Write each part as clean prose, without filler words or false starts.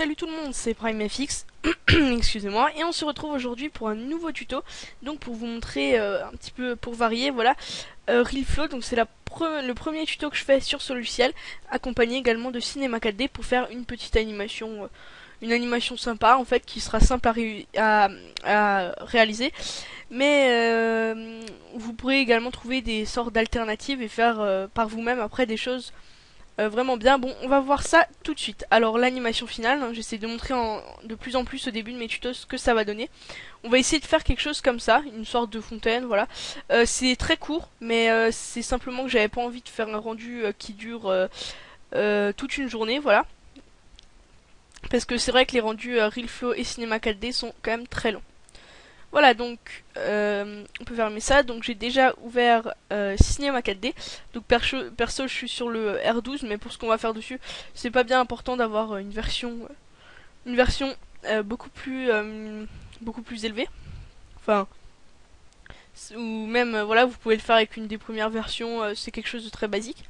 Salut tout le monde, c'est PrimeFX, excusez-moi, et on se retrouve aujourd'hui pour un nouveau tuto, donc pour vous montrer un petit peu, pour varier, voilà, RealFlow, donc c'est le premier tuto que je fais sur ce logiciel, accompagné également de Cinema 4D pour faire une petite animation, une animation sympa en fait, qui sera simple à réaliser, mais vous pourrez également trouver des sortes d'alternatives et faire par vous-même après des choses vraiment bien. Bon, on va voir ça tout de suite. Alors l'animation finale, hein, j'essaie de montrer de plus en plus au début de mes tutos ce que ça va donner. On va essayer de faire quelque chose comme ça, une sorte de fontaine, voilà. C'est très court, mais c'est simplement que j'avais pas envie de faire un rendu qui dure toute une journée, voilà. Parce que c'est vrai que les rendus RealFlow et Cinema 4D sont quand même très longs. Voilà, donc on peut fermer ça. Donc j'ai déjà ouvert Cinema 4D. Donc perso je suis sur le R12, mais pour ce qu'on va faire dessus, c'est pas bien important d'avoir une version beaucoup plus élevée. Enfin, ou même voilà, vous pouvez le faire avec une des premières versions. C'est quelque chose de très basique.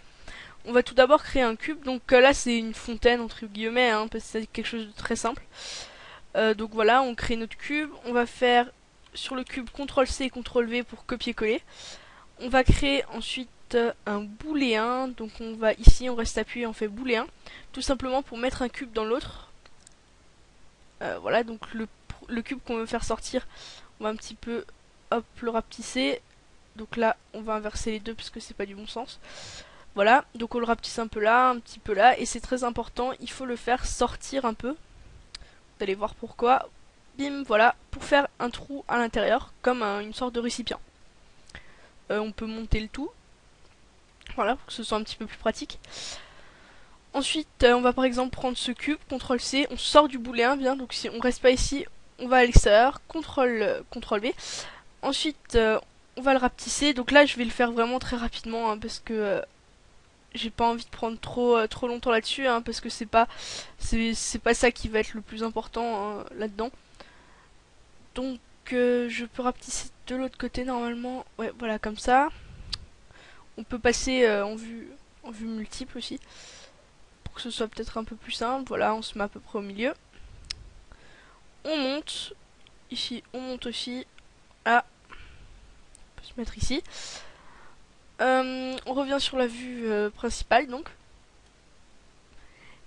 On va tout d'abord créer un cube. Donc là c'est une fontaine entre guillemets, hein, parce que c'est quelque chose de très simple. Donc voilà, on crée notre cube. On va faire sur le cube CTRL-C et CTRL-V pour copier-coller. On va créer ensuite un booléen. Donc on va ici, on reste appuyé, on fait booléen. Tout simplement pour mettre un cube dans l'autre. Voilà, donc le cube qu'on veut faire sortir, on va un petit peu hop, le rapetisser. Donc là, on va inverser les deux parce que c'est pas du bon sens. Voilà, donc on le rapetisse un peu là, un petit peu là. Et c'est très important, il faut le faire sortir un peu. Vous allez voir pourquoi. Bim, voilà, pour faire un trou à l'intérieur, comme une sorte de récipient. On peut monter le tout, voilà, pour que ce soit un petit peu plus pratique. Ensuite, on va par exemple prendre ce cube, CTRL-C, on sort du booléen, bien, donc si on reste pas ici, on va à l'extérieur, CTRL-V. Ensuite, on va le rapetisser, donc là je vais le faire vraiment très rapidement, hein, parce que j'ai pas envie de prendre trop longtemps là-dessus, hein, parce que c'est pas ça qui va être le plus important, hein, là-dedans. Donc je peux rapetisser de l'autre côté normalement. Ouais, voilà, comme ça. On peut passer en vue multiple aussi. Pour que ce soit peut-être un peu plus simple. Voilà, on se met à peu près au milieu. On monte. Ici, on monte aussi. Là. On peut se mettre ici. On revient sur la vue principale donc.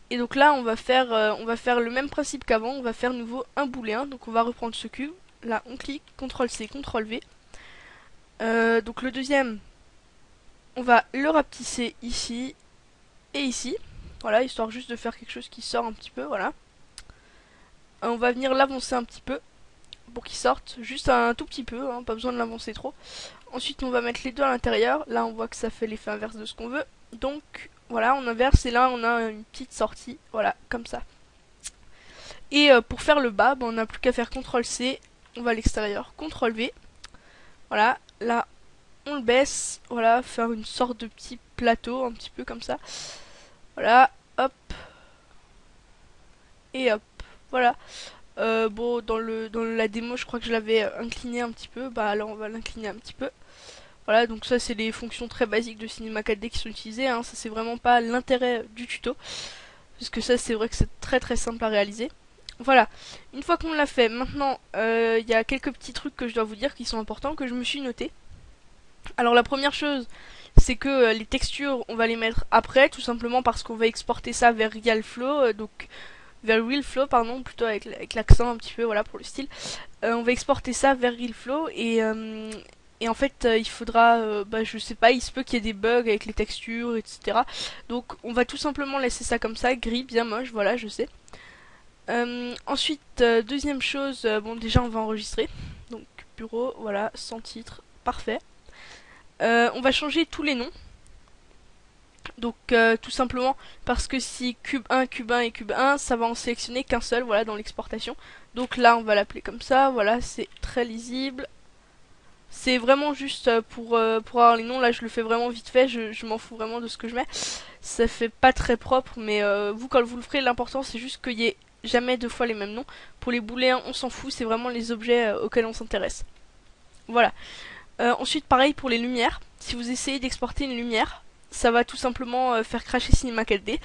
Et donc là, on va faire le même principe qu'avant. On va faire nouveau un booléen. Donc on va reprendre ce cube. Là, on clique, CTRL-C, CTRL-V. Donc le deuxième, on va le rapetisser ici et ici. Voilà, histoire juste de faire quelque chose qui sort un petit peu, voilà. On va venir l'avancer un petit peu pour qu'il sorte, juste un tout petit peu, hein, pas besoin de l'avancer trop. Ensuite, on va mettre les deux à l'intérieur. Là, on voit que ça fait l'effet inverse de ce qu'on veut. Donc, voilà, on inverse et là, on a une petite sortie, voilà, comme ça. Et pour faire le bas, on n'a plus qu'à faire CTRL-C, on va à l'extérieur, CTRL-V. Voilà, là, on le baisse, voilà, faire une sorte de petit plateau, un petit peu comme ça. Voilà, hop. Et hop, voilà. Bon, dans la démo, je crois que je l'avais incliné un petit peu. Bah, alors on va l'incliner un petit peu. Voilà, donc ça, c'est les fonctions très basiques de Cinema 4D qui sont utilisées. Hein. Ça, c'est vraiment pas l'intérêt du tuto. Parce que ça, c'est vrai que c'est très simple à réaliser. Voilà, une fois qu'on l'a fait, maintenant, il y a quelques petits trucs que je dois vous dire qui sont importants, que je me suis noté. Alors la première chose, c'est que les textures, on va les mettre après, tout simplement parce qu'on va exporter ça vers RealFlow, donc vers RealFlow, pardon, plutôt avec l'accent un petit peu, voilà, pour le style. On va exporter ça vers RealFlow et en fait, il faudra, bah, je sais pas, il se peut qu'il y ait des bugs avec les textures, etc. Donc on va tout simplement laisser ça comme ça, gris, bien moche, voilà, je sais. Ensuite, deuxième chose, bon déjà on va enregistrer. Donc bureau, voilà, sans titre, parfait. On va changer tous les noms. Donc tout simplement parce que si cube 1, cube 1 et cube 1, ça va en sélectionner qu'un seul, voilà, dans l'exportation. Donc là, on va l'appeler comme ça, voilà, c'est très lisible. C'est vraiment juste pour avoir les noms, là je le fais vraiment vite fait, je m'en fous vraiment de ce que je mets. Ça fait pas très propre, mais vous quand vous le ferez, l'important c'est juste qu'il y ait jamais deux fois les mêmes noms. Pour les booléens, on s'en fout, c'est vraiment les objets auxquels on s'intéresse. Voilà. Ensuite, pareil pour les lumières. Si vous essayez d'exporter une lumière, ça va tout simplement faire cracher Cinema 4D.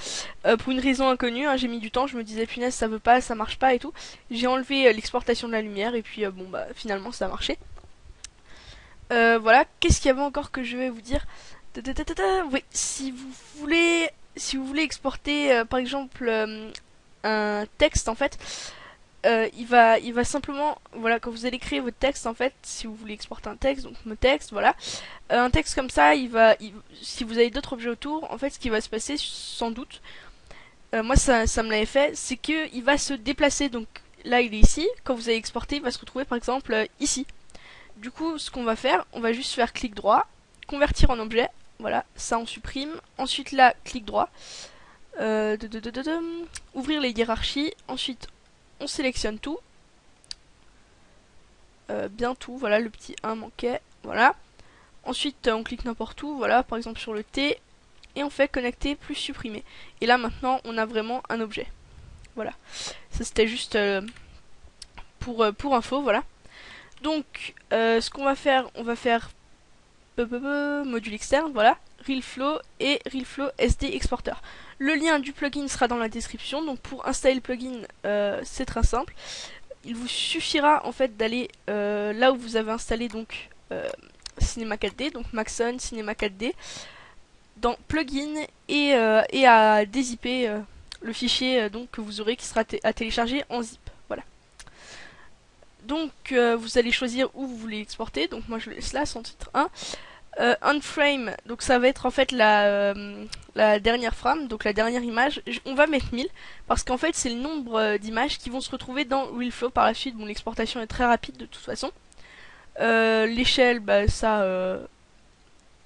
Pour une raison inconnue, hein, j'ai mis du temps, je me disais punaise ça veut pas, ça marche pas et tout. J'ai enlevé l'exportation de la lumière et puis bon bah finalement ça a marché. Voilà, qu'est-ce qu'il y avait encore que je vais vous dire? Oui, si vous voulez exporter par exemple un texte en fait, il va simplement, voilà, quand vous allez créer votre texte en fait, si vous voulez exporter un texte, donc mon texte, voilà, un texte comme ça, si vous avez d'autres objets autour, en fait, ce qui va se passer, sans doute, moi ça me l'avait fait, c'est que il va se déplacer, donc là il est ici, quand vous allez exporter, il va se retrouver par exemple ici. Du coup, ce qu'on va faire, on va juste faire clic droit, convertir en objet, voilà, ça on supprime, ensuite là, clic droit, ouvrir les hiérarchies, ensuite on sélectionne tout, bien tout, voilà, le petit 1 manquait, voilà. Ensuite on clique n'importe où, voilà, par exemple sur le T, et on fait connecter plus supprimer. Et là maintenant on a vraiment un objet. Voilà, ça c'était juste pour info, voilà. Donc ce qu'on va faire, on va faire module externe, voilà, RealFlow et RealFlow SD Exporter. Le lien du plugin sera dans la description, donc pour installer le plugin, c'est très simple. Il vous suffira en fait d'aller là où vous avez installé donc Cinema 4D, donc Maxon, Cinema 4D, dans plugin et à dézipper le fichier donc que vous aurez qui sera à télécharger en zip. Voilà. Donc vous allez choisir où vous voulez exporter, donc moi je laisse là sans titre 1. Unframe, donc ça va être en fait la dernière frame, donc la dernière image. On va mettre 1000 parce qu'en fait c'est le nombre d'images qui vont se retrouver dans RealFlow par la suite. Bon, l'exportation est très rapide de toute façon. L'échelle, bah ça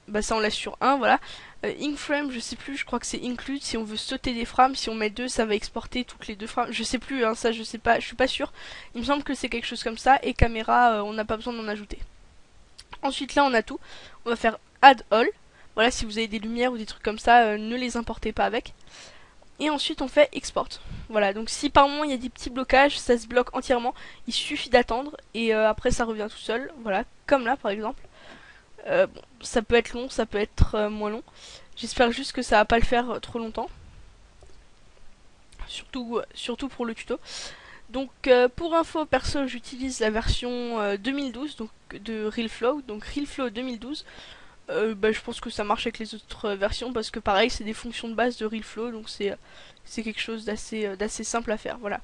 on laisse sur 1, voilà. Inkframe, je sais plus, je crois que c'est include. Si on veut sauter des frames, si on met 2, ça va exporter toutes les 2 frames. Je sais plus, hein, ça je sais pas, je suis pas sûr. Il me semble que c'est quelque chose comme ça. Et caméra, on n'a pas besoin d'en ajouter. Ensuite là on a tout, on va faire add all, voilà, si vous avez des lumières ou des trucs comme ça, ne les importez pas avec. Et ensuite on fait export, voilà, donc si par moment il y a des petits blocages, ça se bloque entièrement, il suffit d'attendre et après ça revient tout seul, voilà, comme là par exemple. Bon, ça peut être long, ça peut être moins long, j'espère juste que ça va pas le faire trop longtemps, surtout pour le tuto. Donc pour info perso, j'utilise la version 2012 donc de RealFlow, donc RealFlow 2012. Je pense que ça marche avec les autres versions parce que pareil c'est des fonctions de base de RealFlow, donc c'est quelque chose d'assez simple à faire, voilà.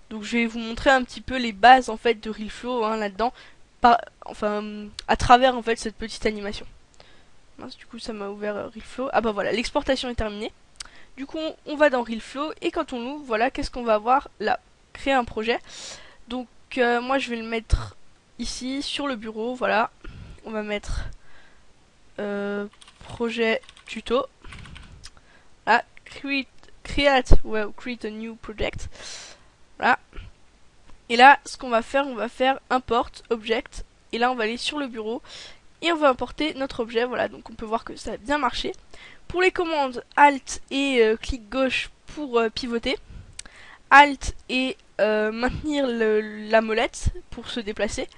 Donc je vais vous montrer un petit peu les bases en fait de RealFlow hein, là-dedans, enfin à travers en fait cette petite animation. Mince, du coup ça m'a ouvert RealFlow. Ah bah voilà, l'exportation est terminée. Du coup on va dans RealFlow et quand on l'ouvre, voilà, qu'est-ce qu'on va avoir là? Créer un projet. Donc moi je vais le mettre ici sur le bureau, voilà. On va mettre projet tuto. Là, create a new project. Voilà. Et là, ce qu'on va faire, on va faire import object. Et là, on va aller sur le bureau et on va importer notre objet. Voilà, donc on peut voir que ça a bien marché. Pour les commandes, Alt et clic gauche pour pivoter. Alt et maintenir la molette pour se déplacer.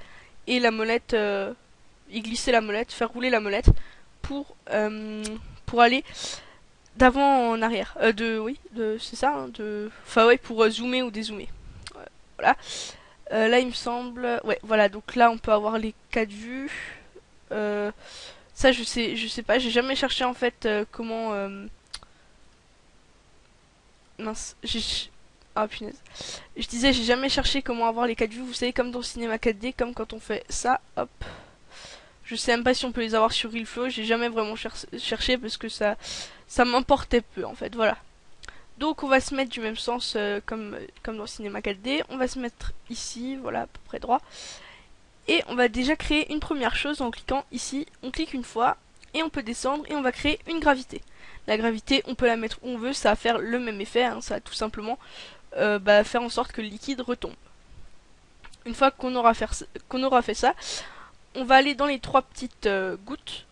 Et la molette, y glisser la molette, faire rouler la molette pour aller d'avant en arrière. C'est ça, hein, enfin ouais, pour zoomer ou dézoomer. Voilà. Là, il me semble, ouais, voilà. Donc là, on peut avoir les 4 vues. Ça, je sais pas. J'ai jamais cherché en fait comment. Mince, ah punaise. Je disais, j'ai jamais cherché comment avoir les 4 vues. Vous savez, comme dans Cinema 4D, comme quand on fait ça, hop. Je sais même pas si on peut les avoir sur RealFlow, j'ai jamais vraiment cherché parce que ça m'importait peu en fait, voilà. Donc on va se mettre du même sens comme dans Cinema 4D, on va se mettre ici, voilà, à peu près droit. Et on va déjà créer une première chose en cliquant ici, on clique une fois, et on peut descendre et on va créer une gravité. La gravité, on peut la mettre où on veut, ça va faire le même effet, hein, ça va tout simplement faire en sorte que le liquide retombe. Une fois qu'on aura fait ça, on va aller dans les 3 petites gouttes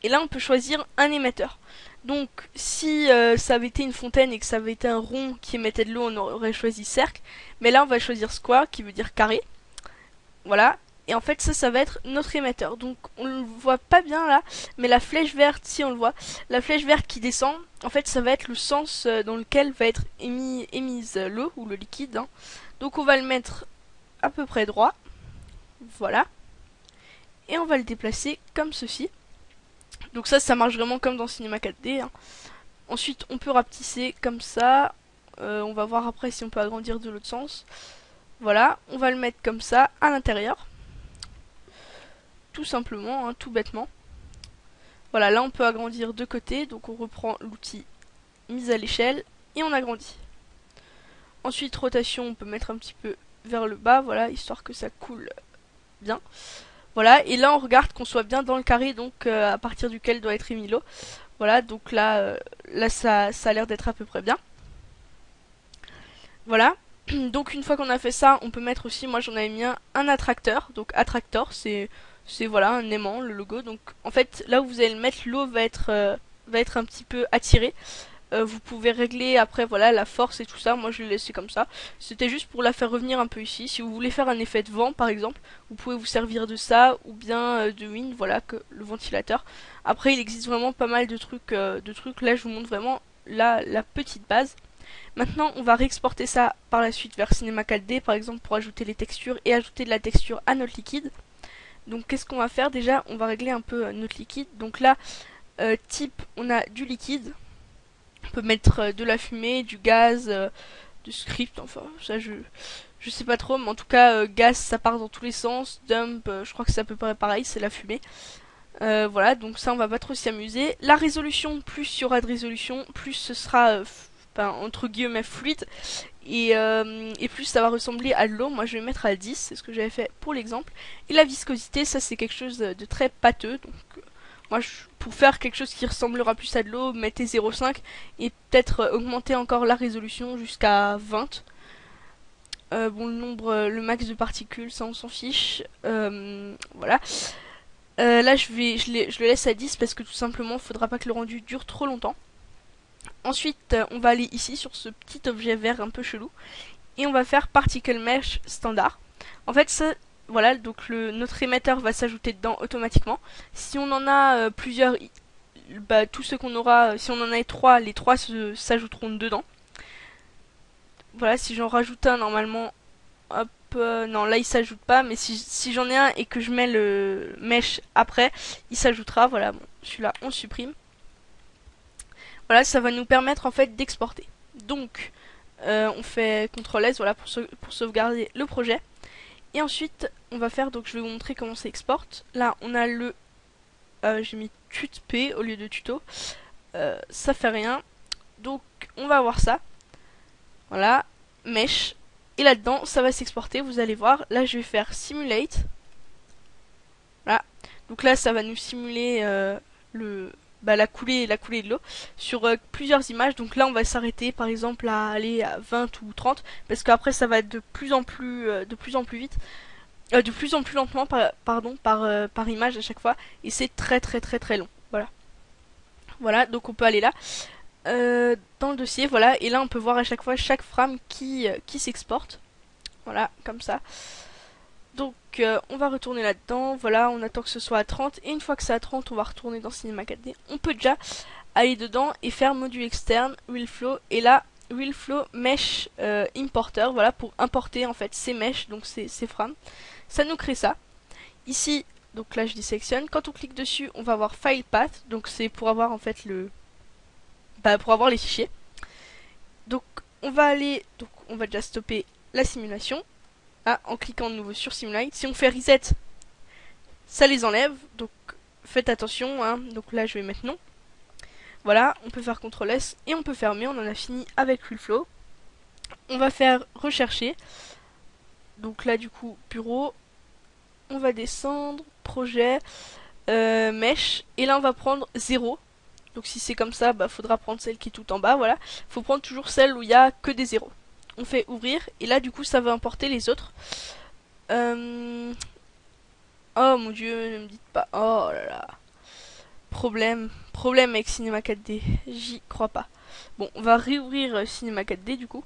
et là on peut choisir un émetteur. Donc si ça avait été une fontaine et que ça avait été un rond qui émettait de l'eau, on aurait choisi cercle, mais là on va choisir square qui veut dire carré. Voilà, Et en fait ça va être notre émetteur. Donc on le voit pas bien là, mais la flèche verte, si on le voit, la flèche verte qui descend, en fait ça va être le sens dans lequel va être émise l'eau ou le liquide, hein. Donc on va le mettre à peu près droit, voilà, et on va le déplacer comme ceci. Donc ça marche vraiment comme dans Cinema 4D, hein. Ensuite on peut rapetisser comme ça, on va voir après si on peut agrandir de l'autre sens. Voilà, on va le mettre comme ça à l'intérieur, tout simplement, hein, tout bêtement. Voilà, là on peut agrandir de côté, donc on reprend l'outil mise à l'échelle et on agrandit. Ensuite rotation, on peut mettre un petit peu vers le bas, voilà, histoire que ça coule bien. Voilà, et là on regarde qu'on soit bien dans le carré, donc à partir duquel doit être émis l'eau. Voilà, donc là, ça a l'air d'être à peu près bien. Voilà, donc une fois qu'on a fait ça, on peut mettre aussi, moi j'en avais mis un attracteur. Donc attracteur, c'est voilà un aimant, le logo. Donc en fait, là où vous allez le mettre, l'eau va être un petit peu attirée. Vous pouvez régler après voilà la force et tout ça. Moi je l'ai laissé comme ça. C'était juste pour la faire revenir un peu ici. Si vous voulez faire un effet de vent par exemple, vous pouvez vous servir de ça ou bien de wind, voilà, que le ventilateur. Après il existe vraiment pas mal de trucs. Là je vous montre vraiment la petite base. Maintenant on va réexporter ça par la suite vers Cinema 4D par exemple pour ajouter les textures et ajouter de la texture à notre liquide. Donc qu'est-ce qu'on va faire déjà? On va régler un peu notre liquide. Donc là type on a du liquide. On peut mettre de la fumée, du gaz, du script, enfin ça je sais pas trop, mais en tout cas gaz ça part dans tous les sens, dump je crois que c'est à peu près pareil, c'est la fumée. Voilà, donc ça on va pas trop s'y amuser. La résolution, plus il y aura de résolution, plus ce sera entre guillemets fluide et plus ça va ressembler à de l'eau. Moi je vais mettre à 10, c'est ce que j'avais fait pour l'exemple. Et la viscosité, ça c'est quelque chose de très pâteux, donc moi, pour faire quelque chose qui ressemblera plus à de l'eau, mettez 0,5 et peut-être augmenter encore la résolution jusqu'à 20. Bon, le max de particules, ça on s'en fiche. Voilà. Là, je le laisse à 10 parce que tout simplement, il faudra pas que le rendu dure trop longtemps. Ensuite, on va aller ici sur ce petit objet vert un peu chelou et on va faire Particle Mesh standard. En fait, ça, voilà, donc notre émetteur va s'ajouter dedans automatiquement. Si on en a plusieurs, bah, tous ceux qu'on aura, si on en a 3, les 3 s'ajouteront dedans. Voilà, si j'en rajoute un, normalement, hop, non, là il s'ajoute pas, mais si j'en ai un et que je mets le mesh après, il s'ajoutera. Voilà, bon, celui-là, on le supprime. Voilà, ça va nous permettre en fait d'exporter. Donc, on fait CTRL S, voilà, pour sauvegarder le projet. Et ensuite, on va faire, donc je vais vous montrer comment ça exporte. Là, on a le... j'ai mis tutp au lieu de tuto. Ça fait rien. Donc, on va avoir ça. Voilà, mesh. Et là-dedans, ça va s'exporter, vous allez voir. Là, je vais faire simulate. Voilà. Donc là, ça va nous simuler la coulée de l'eau sur plusieurs images. Donc là on va s'arrêter par exemple à aller à 20 ou 30 parce qu'après ça va être de plus en plus vite, de plus en plus lentement par image à chaque fois et c'est très long. Voilà, donc on peut aller là dans le dossier, voilà, et là on peut voir à chaque fois chaque frame qui s'exporte, voilà, comme ça. Donc on va retourner là-dedans, voilà, on attend que ce soit à 30, et une fois que c'est à 30, on va retourner dans Cinema 4D. On peut déjà aller dedans et faire module externe, RealFlow, et là, RealFlow Mesh Importer, voilà, pour importer en fait ces meshes, donc ces frames. Ça nous crée ça. Ici, donc là je désélectionne, quand on clique dessus, on va avoir File Path, donc c'est pour avoir en fait pour avoir les fichiers. Donc on va déjà stopper la simulation. Ah, en cliquant de nouveau sur Simulate. Si on fait Reset, ça les enlève. Donc faites attention, hein. Donc là je vais mettre non. Voilà, on peut faire CTRL S et on peut fermer. On en a fini avec RealFlow. On va faire rechercher. Donc là du coup bureau. On va descendre, projet, mesh. Et là on va prendre 0. Donc si c'est comme ça, bah faudra prendre celle qui est tout en bas, voilà. Faut prendre toujours celle où il y a que des zéros. On fait ouvrir et là du coup ça va importer les autres. Oh mon dieu, ne me dites pas. Oh là là. Problème avec Cinema 4D. J'y crois pas. Bon, on va réouvrir Cinema 4D du coup.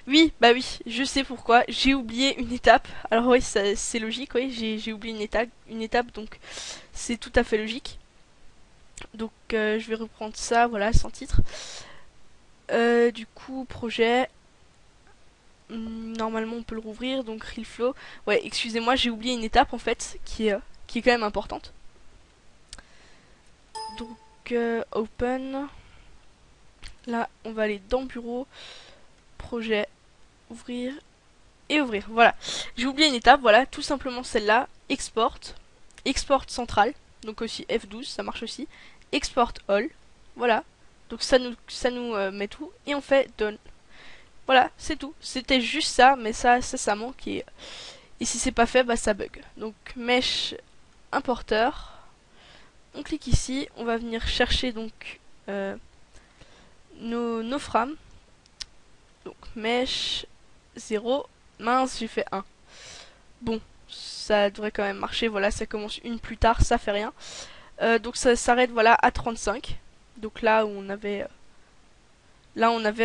Oui, bah oui, je sais pourquoi. J'ai oublié une étape. Alors oui, c'est logique, oui, j'ai oublié une étape, donc c'est tout à fait logique. Donc je vais reprendre ça, voilà, sans titre. Du coup, projet. Normalement, on peut le rouvrir, donc Realflow. Ouais, excusez-moi, j'ai oublié une étape en fait, qui est quand même importante. Donc, open. Là, on va aller dans bureau, projet, ouvrir et ouvrir. Voilà. J'ai oublié une étape, voilà, tout simplement celle-là. Export. Export central. Donc aussi F12, ça marche aussi. Export all. Voilà. Donc ça nous met tout. Et on fait done. Voilà, c'est tout. C'était juste ça, mais ça manque. Et si c'est pas fait, bah ça bug. Donc mesh importeur. On clique ici. On va venir chercher donc nos frames. Donc mesh 0. Mince, j'ai fait 1. Bon, ça devrait quand même marcher. Voilà, ça commence une plus tard, ça fait rien. Donc ça s'arrête voilà à 35. Donc là où on avait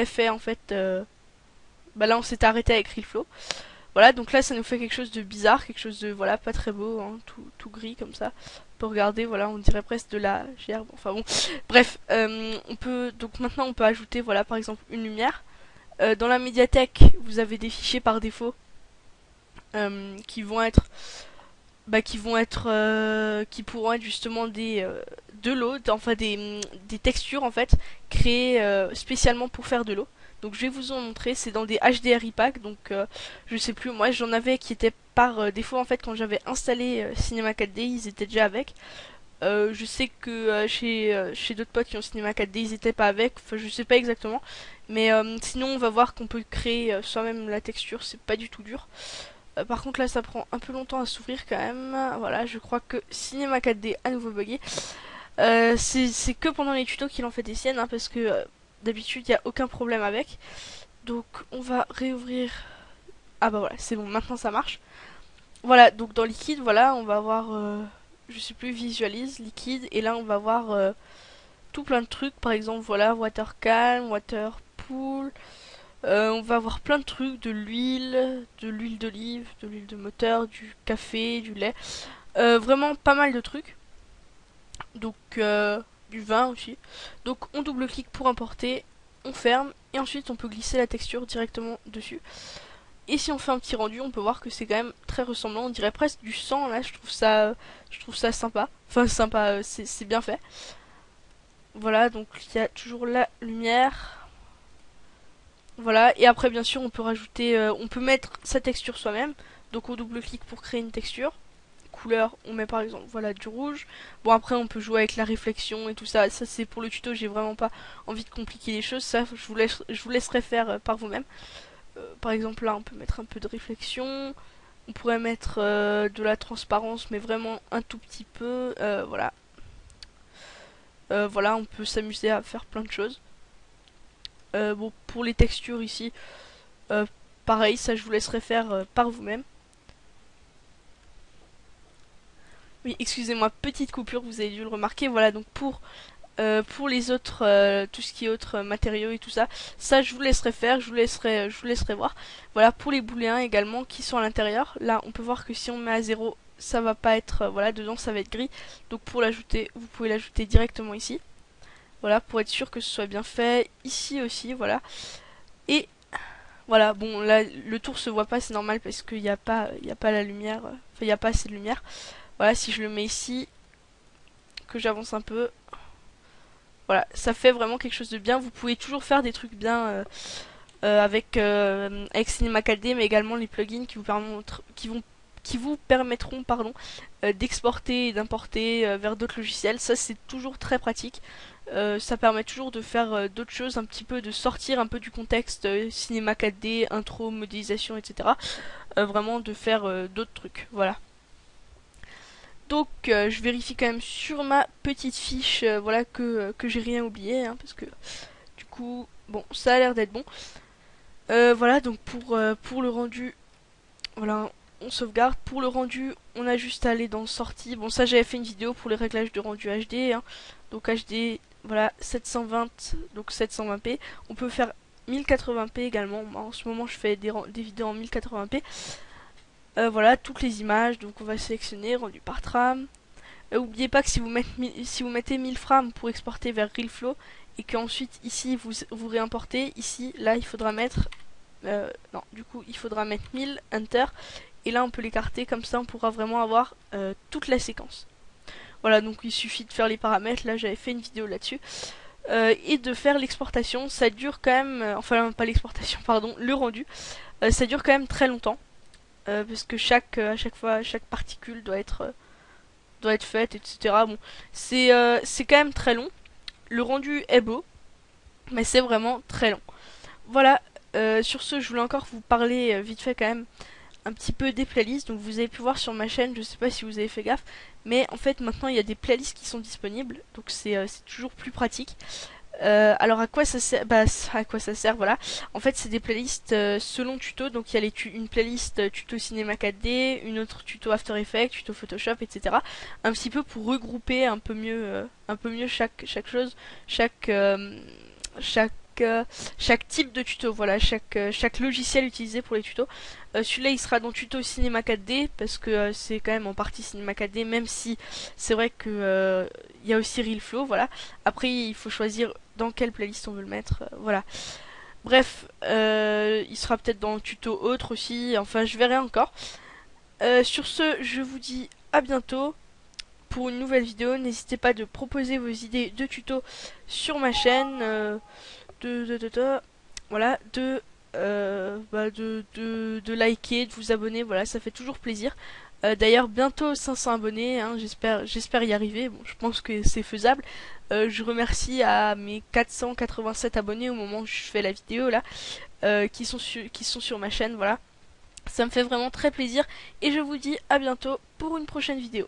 fait en fait, bah là on s'était arrêté avec Realflow. Voilà, donc là ça nous fait quelque chose de bizarre, quelque chose de voilà pas très beau, hein, tout gris comme ça. On peut regarder, voilà, on dirait presque de la gerbe. Enfin bon, bref, on peut donc maintenant on peut ajouter voilà par exemple une lumière. Dans la médiathèque, vous avez des fichiers par défaut qui vont être qui pourront être justement de l'eau, enfin des textures en fait créées spécialement pour faire de l'eau. Donc je vais vous en montrer, c'est dans des HDRI pack, donc je sais plus, moi j'en avais qui étaient par défaut en fait quand j'avais installé Cinema 4D, ils étaient déjà avec. Je sais que chez d'autres potes qui ont Cinema 4D, ils étaient pas avec, enfin je sais pas exactement. Mais sinon on va voir qu'on peut créer soi-même la texture, c'est pas du tout dur. Par contre là ça prend un peu longtemps à s'ouvrir quand même. Voilà, je crois que Cinema 4D à nouveau bugué. C'est que pendant les tutos qu'il en fait des siennes, hein, parce que d'habitude il n'y a aucun problème avec. Donc on va réouvrir. Ah bah voilà, c'est bon, maintenant ça marche. Voilà, donc dans liquide, voilà, on va avoir, je sais plus, visualise, liquide, et là on va voir tout plein de trucs, par exemple, voilà, water calm, water pool. On va avoir plein de trucs, de l'huile d'olive, de l'huile de moteur, du café, du lait. Vraiment pas mal de trucs. Donc du vin aussi. Donc on double-clique pour importer, on ferme et ensuite on peut glisser la texture directement dessus. Et si on fait un petit rendu, on peut voir que c'est quand même très ressemblant. On dirait presque du sang là. Je trouve ça sympa. Enfin sympa, c'est bien fait. Voilà, donc il y a toujours la lumière. Voilà, et après bien sûr on peut rajouter, on peut mettre sa texture soi-même. Donc on double-clique pour créer une texture. Couleur, on met par exemple voilà du rouge. Bon après on peut jouer avec la réflexion et tout ça. Ça c'est pour le tuto, j'ai vraiment pas envie de compliquer les choses. Ça je vous laisserai faire par vous-même. Par exemple là on peut mettre un peu de réflexion. On pourrait mettre de la transparence mais vraiment un tout petit peu. Voilà. Voilà, on peut s'amuser à faire plein de choses. Bon pour les textures ici, euh, pareil, ça je vous laisserai faire par vous-même. Oui, excusez-moi, petite coupure, vous avez dû le remarquer. Voilà, donc pour les autres, tout ce qui est autres matériaux et tout ça, ça je vous laisserai faire, je vous laisserai voir. Voilà, pour les booléens également qui sont à l'intérieur, là on peut voir que si on met à 0, ça va pas être, voilà, dedans ça va être gris. Donc pour l'ajouter, vous pouvez l'ajouter directement ici. Voilà, pour être sûr que ce soit bien fait. Ici aussi, voilà. Et voilà, bon là le tour se voit pas, c'est normal parce qu'il n'y a pas la lumière, enfin il n'y a pas assez de lumière. Voilà, si je le mets ici, que j'avance un peu, voilà, ça fait vraiment quelque chose de bien. Vous pouvez toujours faire des trucs bien avec Cinema 4D, mais également les plugins qui vous permettront pardon, d'exporter et d'importer vers d'autres logiciels. Ça c'est toujours très pratique. Ça permet toujours de faire d'autres choses, un petit peu de sortir un peu du contexte cinéma 4D, intro, modélisation, etc. Vraiment de faire d'autres trucs. Voilà. Donc je vérifie quand même sur ma petite fiche, voilà que j'ai rien oublié, hein, parce que du coup, bon, ça a l'air d'être bon. Voilà, donc pour le rendu, voilà, on sauvegarde. Pour le rendu, on a juste à aller dans sortie. Bon, ça j'avais fait une vidéo pour les réglages de rendu HD, hein. Donc HD, voilà, 720, donc 720p. On peut faire 1080p également. En ce moment je fais des vidéos en 1080p. Voilà, toutes les images, donc on va sélectionner, rendu par trame. N'oubliez pas que si vous mettez 1000 frames pour exporter vers RealFlow, et qu'ensuite ici vous réimportez, ici, là il faudra mettre... non, du coup il faudra mettre 1000, Enter, et là on peut l'écarter, comme ça on pourra vraiment avoir toute la séquence. Voilà, donc il suffit de faire les paramètres, là j'avais fait une vidéo là-dessus. Et de faire l'exportation, ça dure quand même, enfin pas l'exportation, pardon, le rendu, ça dure quand même très longtemps. Parce que à chaque fois, chaque particule doit être faite, etc. Bon, c'est quand même très long. Le rendu est beau, mais c'est vraiment très long. Voilà, sur ce, je voulais encore vous parler vite fait quand même un petit peu des playlists. Donc vous avez pu voir sur ma chaîne, je sais pas si vous avez fait gaffe, mais en fait maintenant il y a des playlists qui sont disponibles, donc c'est toujours plus pratique. Alors à quoi ça sert? Bah à quoi ça sert, voilà. En fait c'est des playlists selon tuto, donc il y a une playlist tuto cinéma 4D, une autre tuto After Effects, tuto Photoshop, etc. Un petit peu pour regrouper un peu mieux chaque chose, chaque chaque type de tuto, voilà, chaque logiciel utilisé pour les tutos. Celui-là il sera dans tuto cinéma 4D parce que c'est quand même en partie cinéma 4D, même si c'est vrai que il y a aussi RealFlow, voilà. Après il faut choisir dans quelle playlist on veut le mettre, voilà. Bref, il sera peut-être dans tuto autre aussi, enfin je verrai encore. Sur ce, je vous dis à bientôt pour une nouvelle vidéo. N'hésitez pas de proposer vos idées de tutos sur ma chaîne. Voilà, de liker, de vous abonner, voilà, ça fait toujours plaisir. D'ailleurs bientôt 500 abonnés, hein, j'espère y arriver. Bon, je pense que c'est faisable. Je remercie à mes 487 abonnés au moment où je fais la vidéo là, qui sont sur ma chaîne, voilà. Ça me fait vraiment très plaisir et je vous dis à bientôt pour une prochaine vidéo.